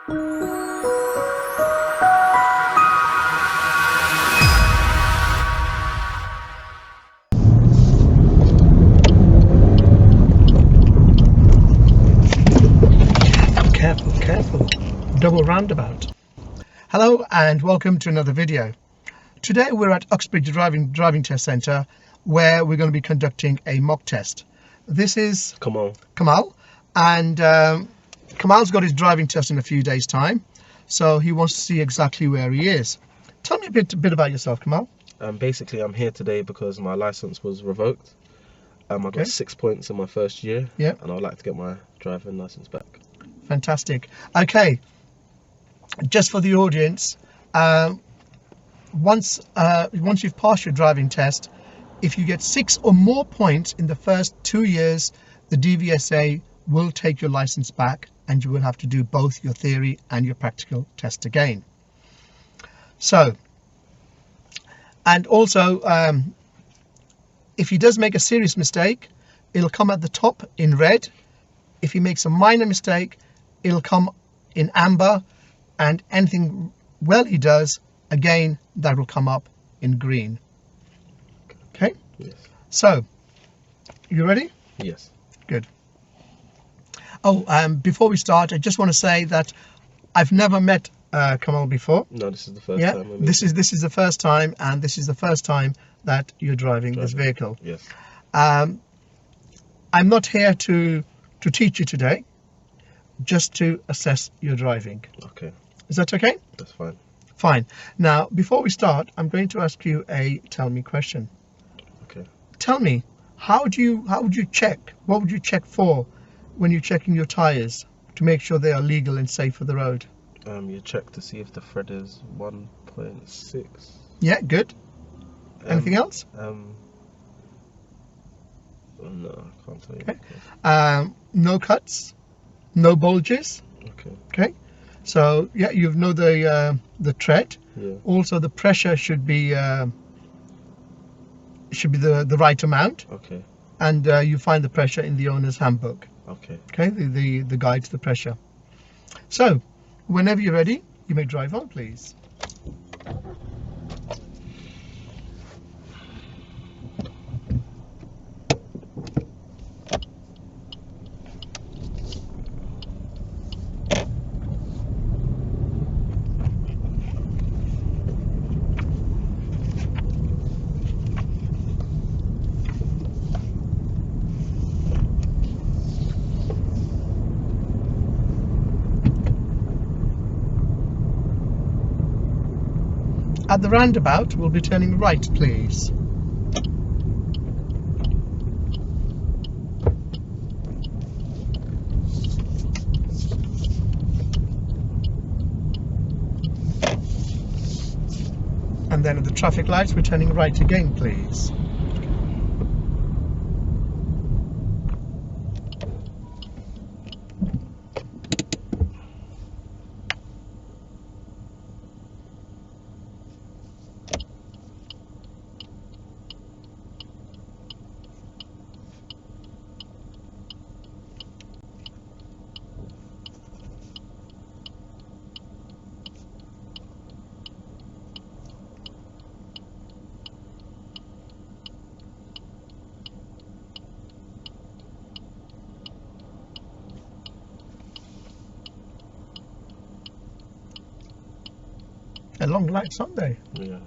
Careful, double roundabout. Hello and welcome to another video. Today we're at Uxbridge driving test centre, where we're going to be conducting a mock test. This is Kamal, and Kamal's got his driving test in a few days time, so he wants to see exactly where he is. Tell me a bit about yourself, Kamal. Basically, I'm here today because my license was revoked. I got 6 points in my first year, and I'd like to get my driving license back. Fantastic. Okay, just for the audience, once you've passed your driving test, if you get 6 or more points in the first 2 years, the DVSA will take your license back and you will have to do both your theory and your practical test again. So, and also, if he does make a serious mistake, it'll come at the top in red. If he makes a minor mistake, it'll come in amber, and anything well he does, again, that will come up in green. Okay? Yes. So, you ready? Yes. Good. Oh, before we start, I just want to say that I've never met Kamal before. No, this is the first time. This is the first time, and this is the first time that you're driving this vehicle. Yes. I'm not here to teach you today, just to assess your driving. Okay. Is that okay? That's fine. Fine. Now, before we start, I'm going to ask you a tell me question. Okay. Tell me, how would you check? What would you check for when you're checking your tires to make sure they are legal and safe for the road? You check to see if the thread is 1.6. Yeah, good. Anything else? No, I can't tell you. Okay. No cuts, no bulges. Okay. Okay. So yeah, you know the tread. Yeah. Also, the pressure should be the right amount. Okay. And you find the pressure in the owner's handbook. Okay. Okay. The guide to the pressure. So, whenever you're ready, you may drive on, please. At the roundabout, we'll be turning right, please. And then at the traffic lights, we're turning right again, please. They're long lights, aren't they? Yeah.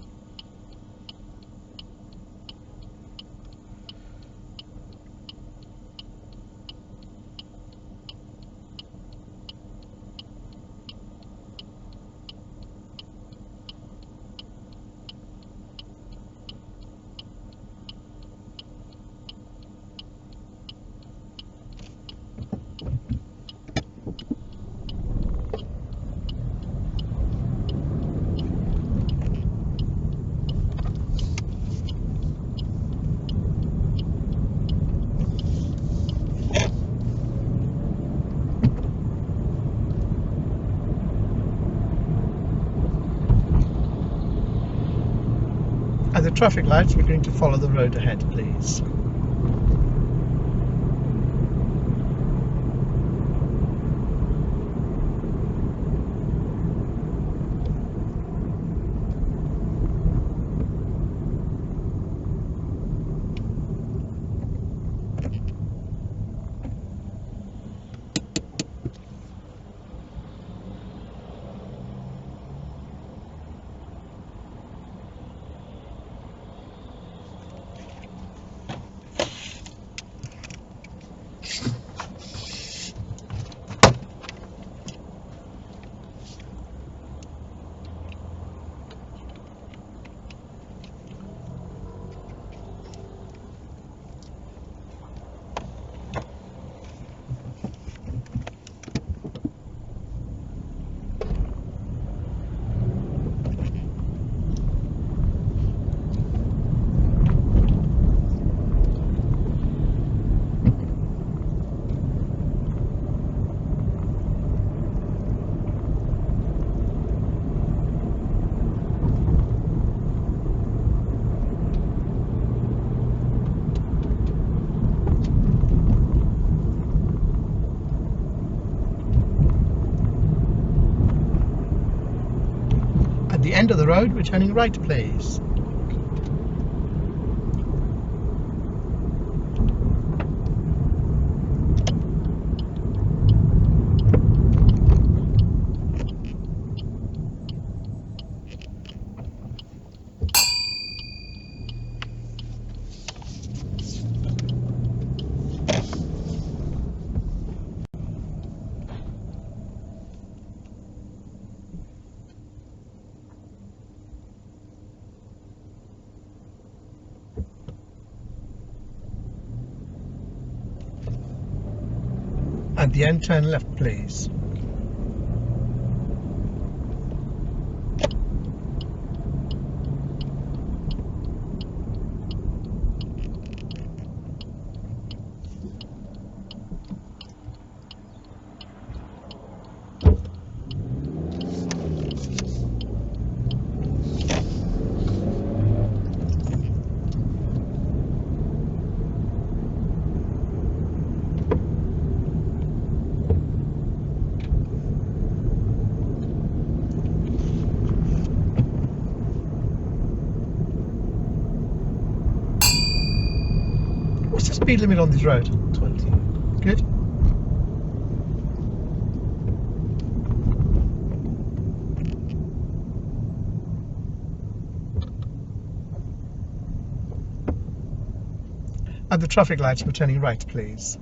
At the traffic lights, we're going to follow the road ahead, please. At the end of the road, we're turning right, please. At the end, turn left, please. What's the speed limit on this road? 20. Good. At the traffic lights, we're turning right, please.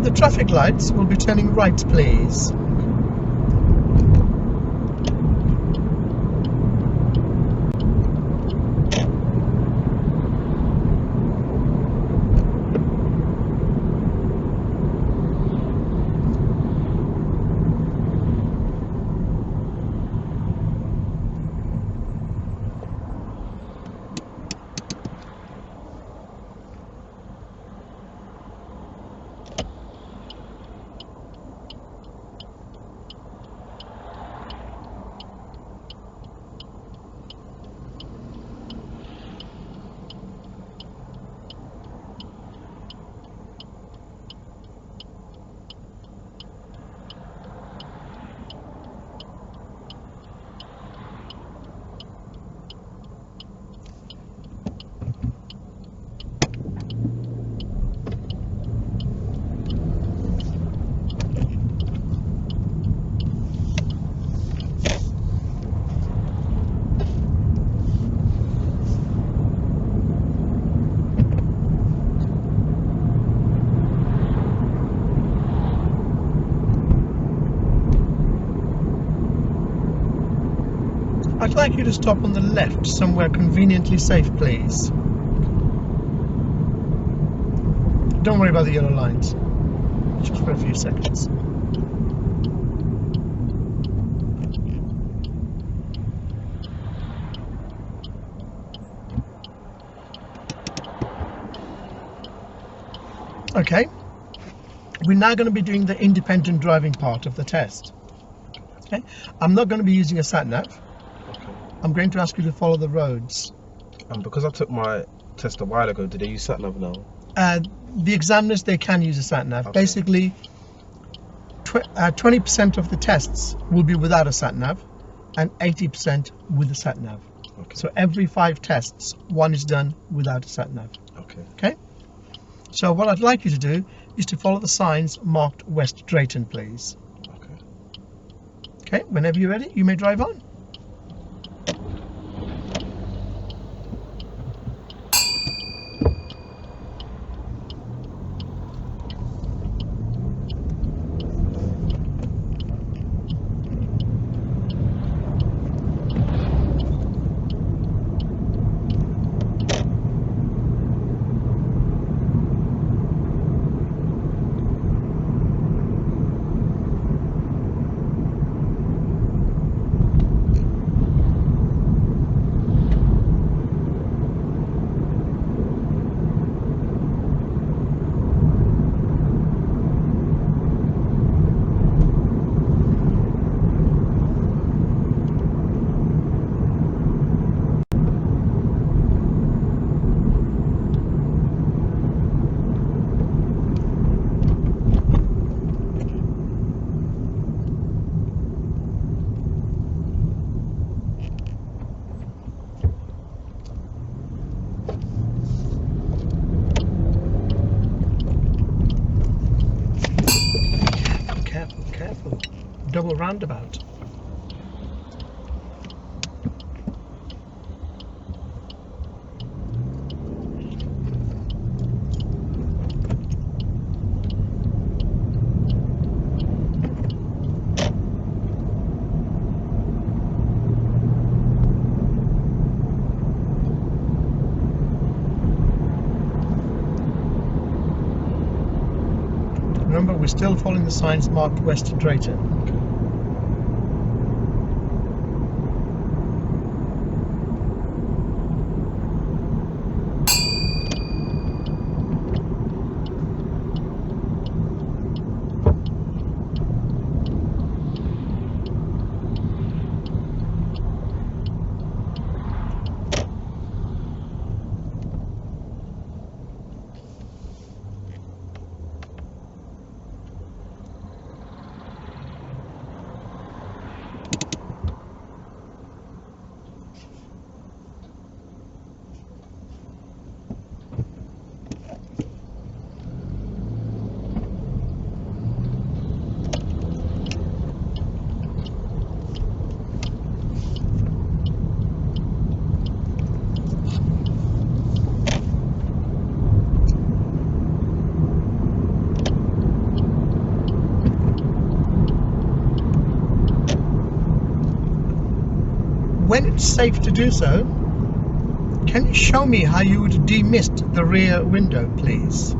At the traffic lights, we'll be turning right, please. I'd like you to stop on the left, somewhere conveniently safe, please. Don't worry about the yellow lines, just for a few seconds. Okay, we're now going to be doing the independent driving part of the test. Okay, I'm not going to be using a satnav. I'm going to ask you to follow the roads. And because I took my test a while ago, do they use satnav now? The examiners, they can use a satnav. Okay. Basically, 20% of the tests will be without a satnav and 80% with a satnav. Okay. So every 5 tests, 1 is done without a satnav. Okay. Okay? So what I'd like you to do is to follow the signs marked West Drayton, please. Okay. Okay, whenever you're ready, you may drive on. Careful. Double roundabout. Remember, we're still following the signs marked West Drayton. it's safe to do so, can you show me how you would demist the rear window, please?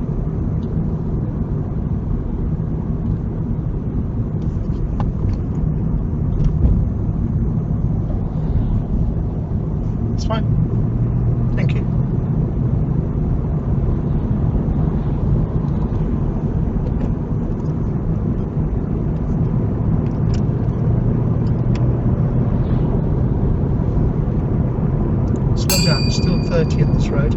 It's fine. Thank you. Slow down, it's still 30 on this road.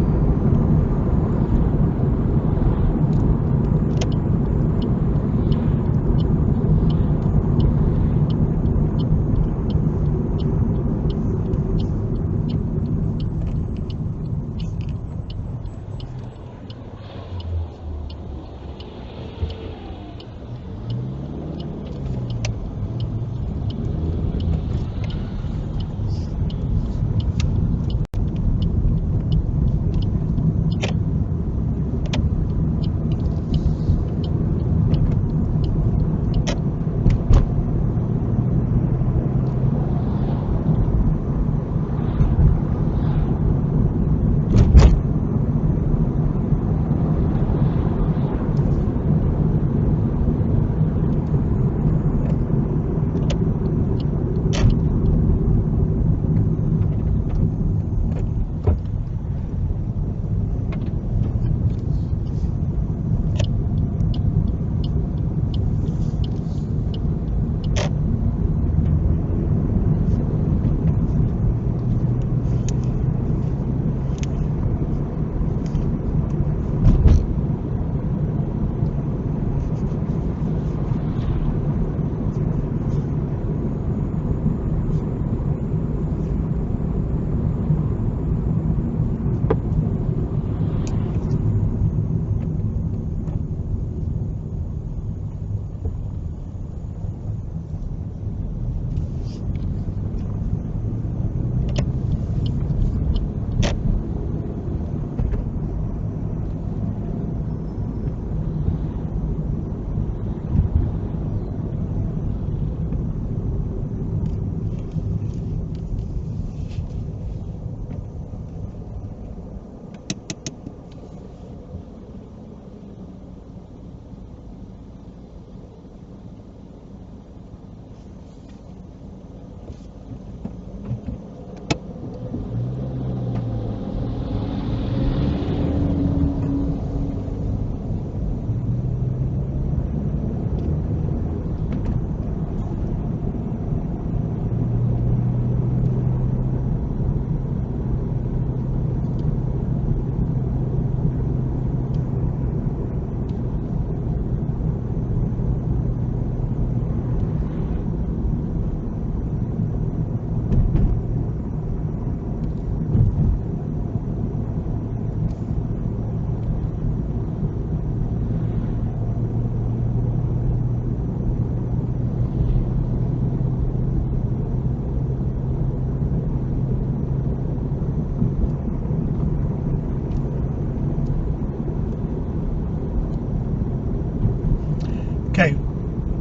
Okay,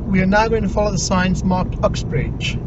we are now going to follow the signs marked Uxbridge.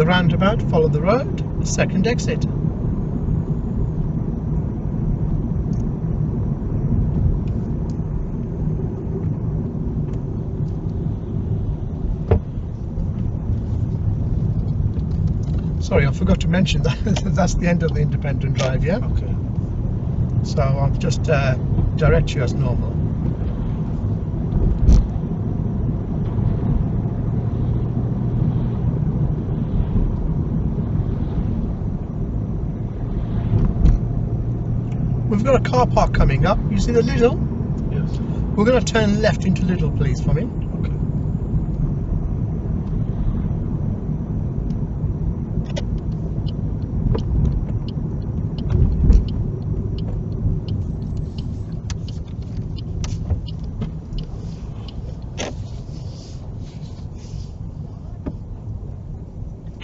roundabout, follow the road, second exit. Sorry, I forgot to mention that that's the end of the independent drive, yeah? Okay. So I'll just direct you as normal. We've got a car park coming up. You see the Lidl? Yes. We're going to turn left into Lidl, please, for me. Okay.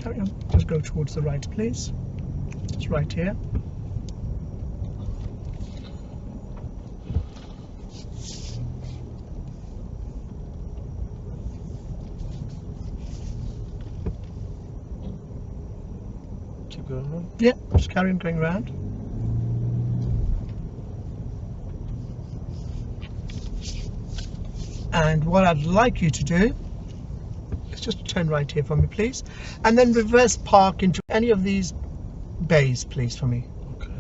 Carry on. Just go towards the right, please. It's right here. Keep going on. Yeah, just carry on going round. And what I'd like you to do is just turn right here for me, please, and then reverse park into any of these bays, please, for me. Okay.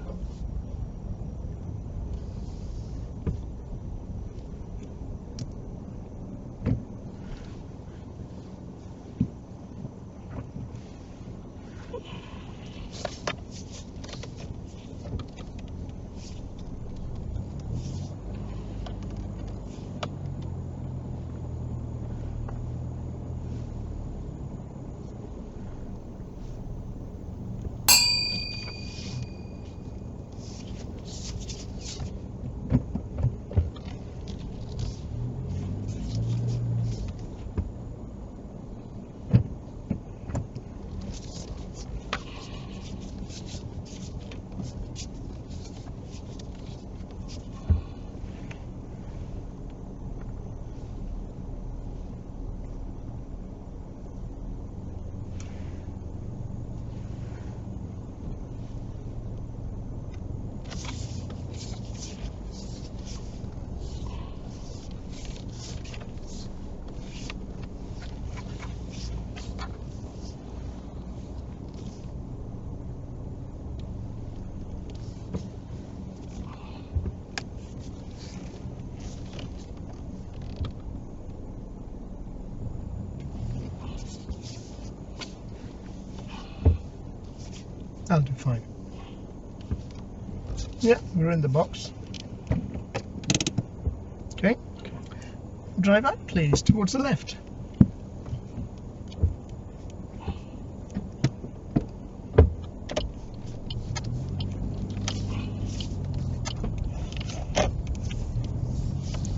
That'll do fine. Yeah, we're in the box. Okay. Drive out, please, towards the left.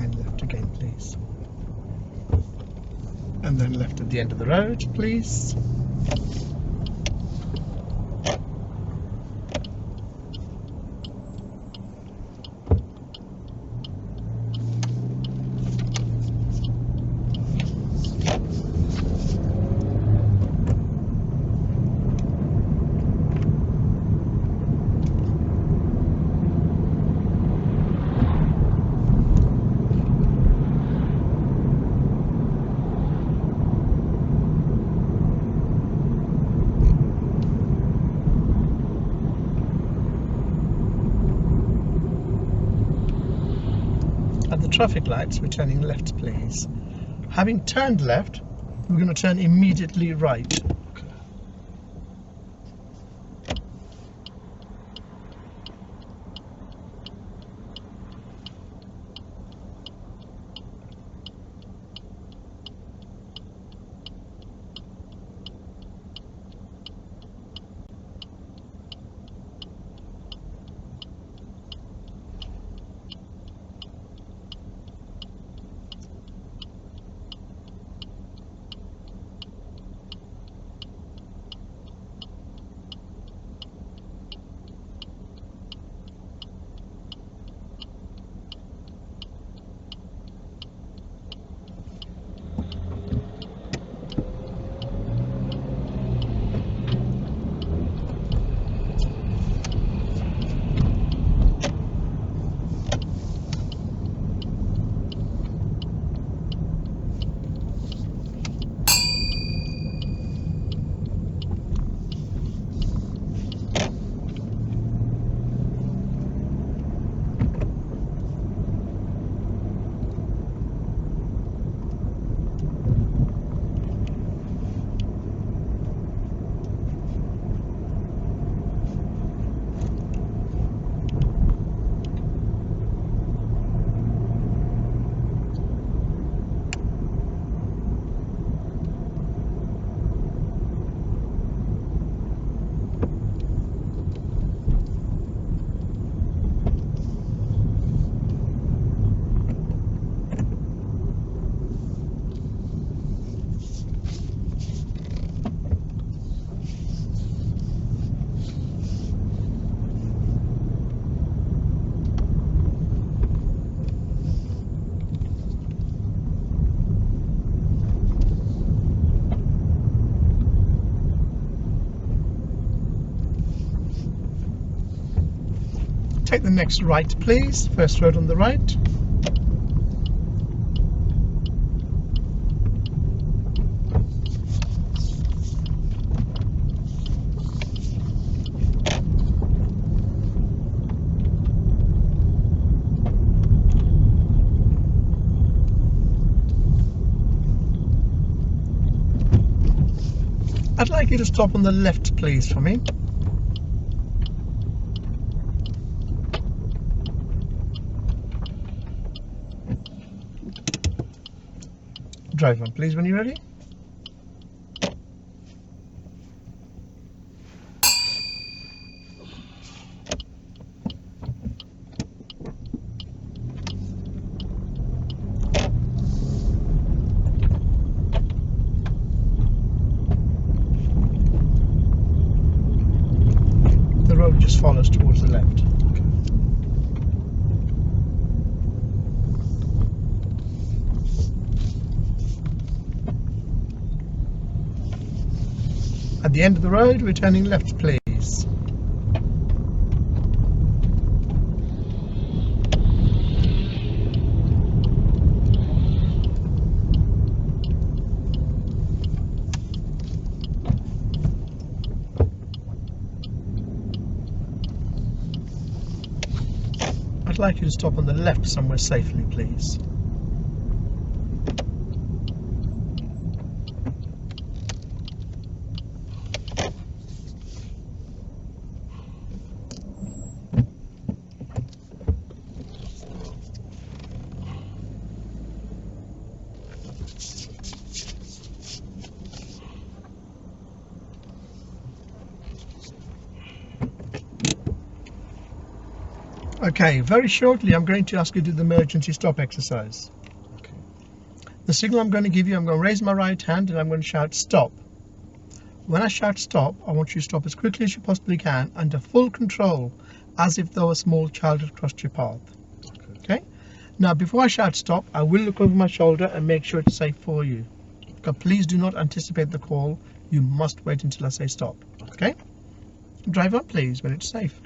And left again, please. And then left at the end of the road, please. At the traffic lights, we're turning left, please. Having turned left, we're going to turn immediately right. Okay. Take the next right, please. First road on the right. I'd like you to stop on the left, please, for me. Drive on, please, when you're ready. The road just follows towards the left. At the end of the road, we're turning left, please. I'd like you to stop on the left somewhere safely, please. Okay, very shortly I'm going to ask you to do the emergency stop exercise. Okay. The signal I'm going to give you, I'm going to raise my right hand and I'm going to shout stop. When I shout stop, I want you to stop as quickly as you possibly can, under full control, as if though a small child had crossed your path. Okay? Now before I shout stop, I will look over my shoulder and make sure it's safe for you. But please do not anticipate the call. You must wait until I say stop. Okay? Drive on, please, when it's safe.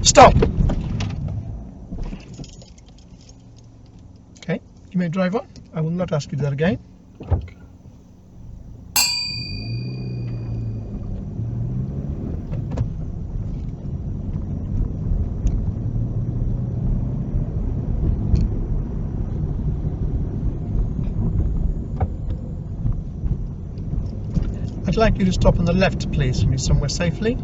Stop! Okay, you may drive on. I will not ask you that again. Okay. I'd like you to stop on the left, please, for me somewhere safely.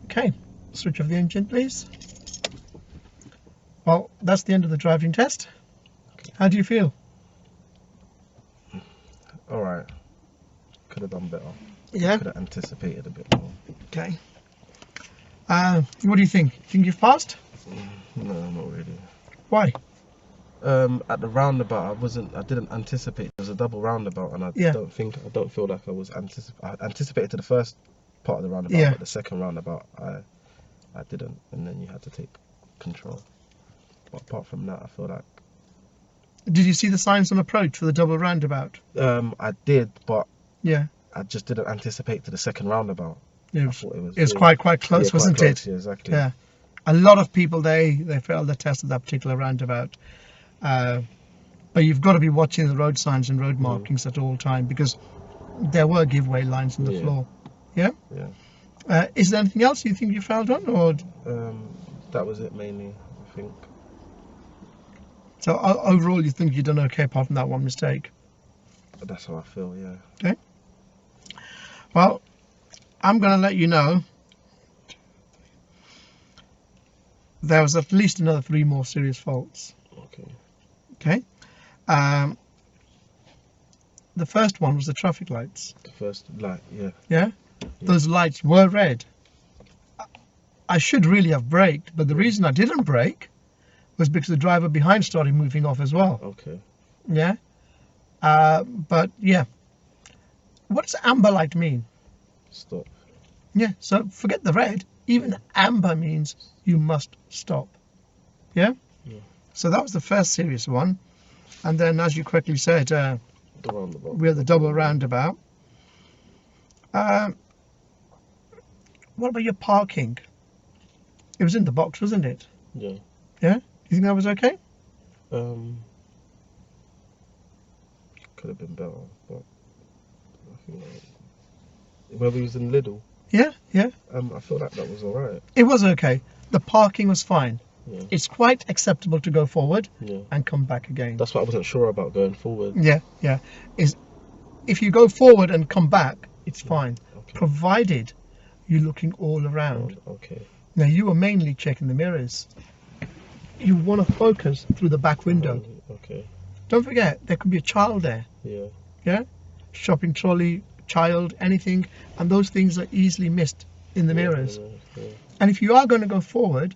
Okay, switch off the engine, please. Well, that's the end of the driving test. How do you feel? Alright. Could have done better. Yeah? Could have anticipated a bit more. Okay. What do you think? Think you've passed? No, not really. Why? At the roundabout, I didn't anticipate there was a double roundabout, and I don't feel like I was I anticipated to the first part of the roundabout, but the second roundabout I didn't, and then you had to take control. But apart from that, I feel like. Did you see the signs on approach for the double roundabout? I did, but yeah, I just didn't anticipate to the second roundabout. It was quite close, wasn't it? Yeah, exactly. Yeah, a lot of people they failed the test at that particular roundabout. But you've got to be watching the road signs and road markings at all time, because there were giveaway lines on the floor. Yeah. Yeah. Is there anything else you think you failed on, or? That was it mainly, I think. So overall, you think you've done okay apart from that one mistake? That's how I feel. Yeah. Okay. Well, I'm going to let you know there was at least another 3 more serious faults. Okay. Okay. The first one was the traffic lights. The first light, yeah. Yeah? Those lights were red. I should really have braked, but the reason I didn't brake was because the driver behind started moving off as well. Okay. Yeah? But yeah. What does amber light mean? Stop. Yeah, so forget the red. Even amber means you must stop. Yeah? Yeah. So that was the first serious one. And then, as you correctly said, The roundabout. we had the double roundabout. What about your parking? It was in the box, wasn't it? Yeah. Yeah? You think that was okay? Could have been better, but I think where we was in Lidl. Yeah, yeah. I feel like that was alright. It was okay. The parking was fine. Yeah. It's quite acceptable to go forward Yeah. and come back again. That's what I wasn't sure about going forward. Yeah, yeah. If you go forward and come back, it's fine, Okay. provided you're looking all around. Okay. Now, you are mainly checking the mirrors. You want to focus through the back window. Okay. Don't forget, there could be a child there. Yeah. Yeah? Shopping trolley, child, anything. And those things are easily missed in the mirrors. Yeah. And if you are going to go forward,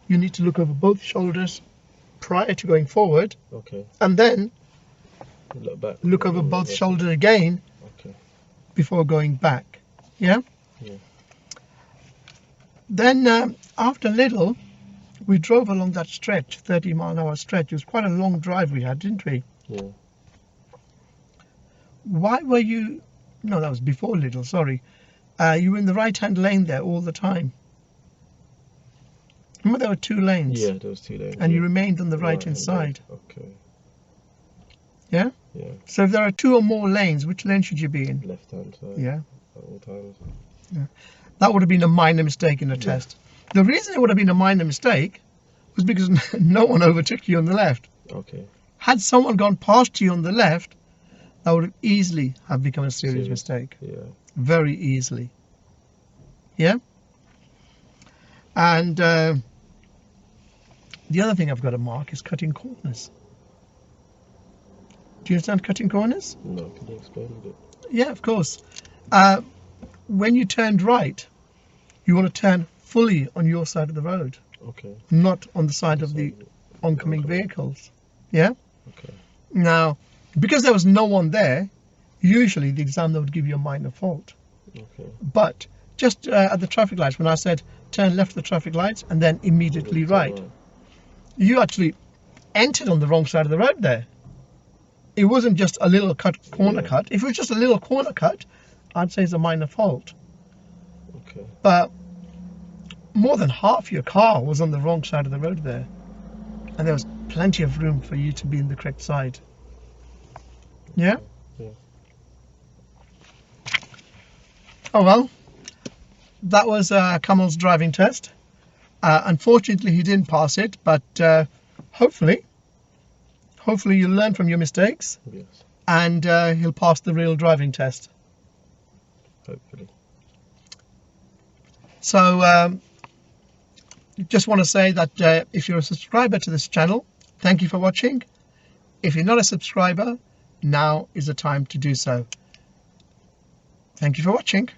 you need to look over both shoulders prior to going forward. Okay. And then Look back. look over both shoulders again Okay. before going back. Yeah? Yeah. Then after Lidl, we drove along that stretch, 30-mile-an-hour stretch. It was quite a long drive we had, didn't we? Yeah. Why were you... No, that was before Lidl, sorry. You were in the right-hand lane there all the time. Remember there were 2 lanes? Yeah, there was 2 lanes. And yeah. you remained on the right-hand side. Okay. Yeah? Yeah. So if there are 2 or more lanes, which lane should you be in? Left hand side. Yeah. At all times. That would have been a minor mistake in the test. The reason it would have been a minor mistake was because no one overtook you on the left. Okay. Had someone gone past you on the left, that would have easily have become a serious mistake. Yeah. Very easily. Yeah? And the other thing I've got to mark is cutting corners. Do you understand cutting corners? No, can you explain a bit? Yeah, of course. When you turned right, you want to turn fully on your side of the road, Okay. not on the side of the oncoming vehicles. Yeah? Okay. Now, because there was no one there, usually the examiner would give you a minor fault. Okay. But just at the traffic lights, when I said turn left at the traffic lights and then immediately right, you actually entered on the wrong side of the road there. It wasn't just a little corner cut. If it was just a little corner cut, I'd say it's a minor fault. Okay. But more than half your car was on the wrong side of the road there. And there was plenty of room for you to be in the correct side. Yeah? Yeah. Oh well, that was Kamal's driving test. Unfortunately, he didn't pass it, but hopefully you'll learn from your mistakes. Yes. And he'll pass the real driving test. Hopefully. So just want to say that if you're a subscriber to this channel, thank you for watching. If you're not a subscriber, now is the time to do so. Thank you for watching.